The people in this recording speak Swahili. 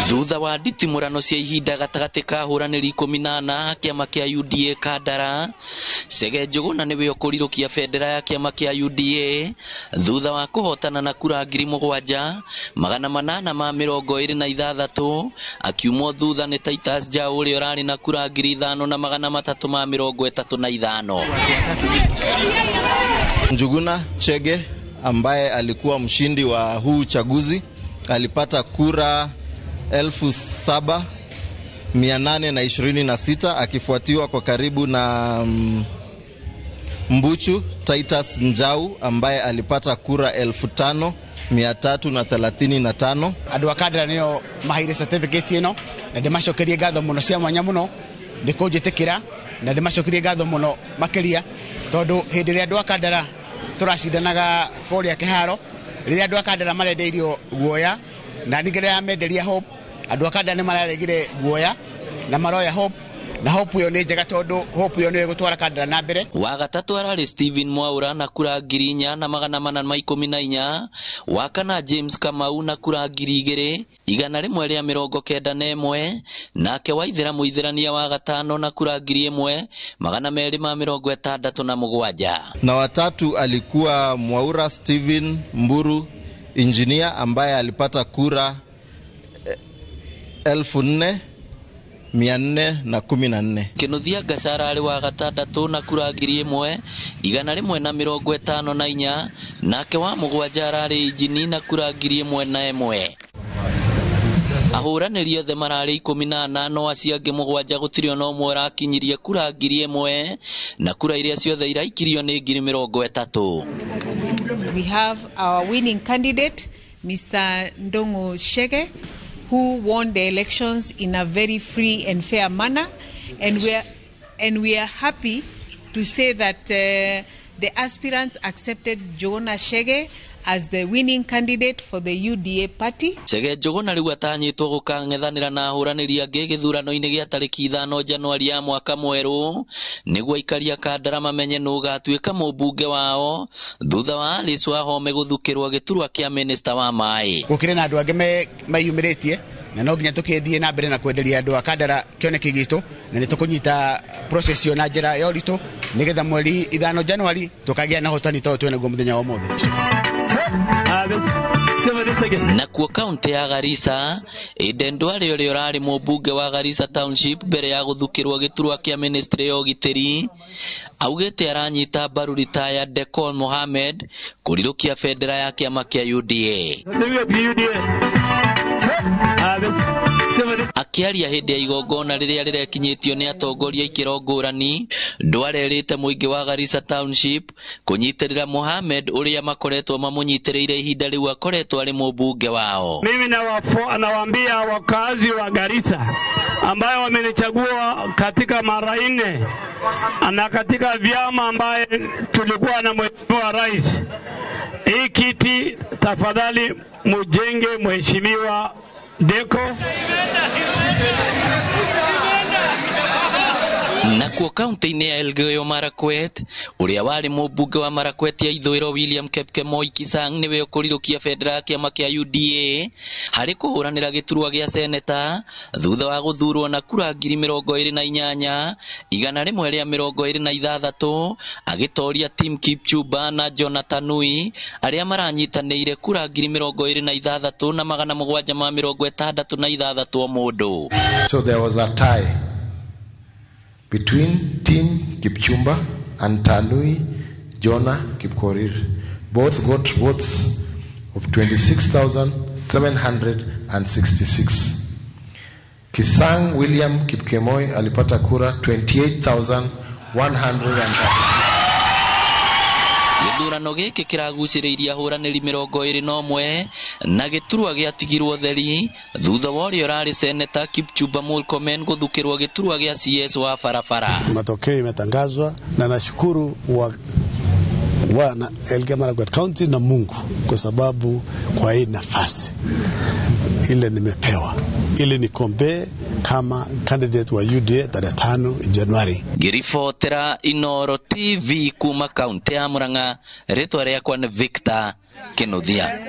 Thutha wa nditimurano cia ihinda gatagati ka huraniri 18 kiama kia UDA Kandara, Elgeyo niwe ukurirukia bendera ya kiama kia UDA thutha wa kuhotana na kura 7,826 akiumwo thutha ni Titus Njau uria urari na kura 5,335. Njuguna Chege ambaye alikuwa mshindi wa huu uchaguzi alipata kura 7,826 akifuatiwa kwa karibu na Mbuchu Titus Njau ambaye alipata kura 5,335. Andu akandara niyo mahire certificate ino na ndimacokerie ngatho muno cia mwanya muno ndikunjitikira na ndimacokerie ngatho muno makiria tondu hindi ria andu akandara turacindanaga kuria kiharo riria andu akandara marendeirio guoya na ningire ya menderia hope andu akandara ni mararegire guoya na maroya hope na hope yo ni njega tondu hope yo ni gutwara Kandara na mbere. Wa gatatu arari Stephen Mwaura na kura 4,414, wa kana James Kamau na kura 2,191, nake Waithira Muithirania wa gatano na kura 1,267. Na watatu alikuwa Mwaura Stephen Mburu engineer ambaye alipata kura 4,414. Kinuthia Gachara ali wa gatandatu na kura 1,154, nake wa mugwanja arari Injini na kura 1,101. Ahuraniri othe marari 18 no acio angi mugwanja gutirio no mwe rakinyirie kura 1,000 na kura iria ciothe iraikirio ni 30. We have our winning candidate, Mr. Ndongo Shege, who won the elections in a very free and fair manner, and we are happy to say that the aspirants accepted Jogona Shege as the winning candidate for the UDA party. Chege Jogona riu atanyitwo gukang'ethanira na ahuraniri angi githurano-ini gia tariki 5 Januari ya mwaka mweru niguo ikaria Kandara mamenye nu gatuika mubunge wao thutha wa Alice Wahome guthukirwo giturwa kia minister wa mai. Gukire na andu angi mayumiritie na no nginya tukithie na mbere na kwenderia andu a Kandara kioneki gitu na ni tukunyita process yo na njira yo ritu nigetha mweri 5 Januari tukagia na Ahotani to twene go muthenya wa mothe. Na kuo kaunti ya Garissa, Edendo ari urari mubunge wa Garissa Township mbere ya guthukirwo giturwa kia ministry ya ugitiri augite aranyita mbaru retired Decol Mohammed kurirukia bendera ya kiama kia UDA. Akiaria hindi ya igongona riria rirekinyitio ni atongoria ikiro ngurani ndwarerite muingi wa Garissa Township kunyitirira Mohammed uria makoretwo mamunyitiriire ihinda riu akoretwo ari mubunge wao. Mimi nawaambia wakazi wa Garissa ambayo wamenichagua katika mara 4 na katika vyama ambaye tulikuwa na mheshimiwa rais, hii kiti tafadhali mujenge mheshimiwa Deko. Na kuo kaunti-ini ya Elgeyo Marakwet uria wari mubunge wa Marakwet ya ithwiro William Kipkemoi Kisang niwe ukurirukia bendera ya kiama kia UDA hari kuhuranira giturwa gia seneta thutha wa guthurwo na kura 28,126 agitoria Tim Kipchumba na Jonathan Nui aria maranyitanire kura 26,766 mundu. So there was a tie between Team Kipchumba and Tanui Jonah Kipkorir. Both got votes of 26,766. Kisang William Kipkemoi alipata kura 28,130. Githurano giki kiraguciriria ahuraniri 21 na giturwa giatigirwo theri thutha wa uria urari seneta Kipchumba Murkomen guthukirwo giturwa gia CS wa barabara. Matokeo imetangazwa na nashukuru wana Elgeyo Marakwet County na Mungu kwa sababu kwa hii nafasi ile nimepewa ili nikombe kama candidate wa UDA tarehe 5 Januari. Girifotera Inoro TV kuma kaunti ya Murang'a, ritwa riakwa ni Victor Kinuthia.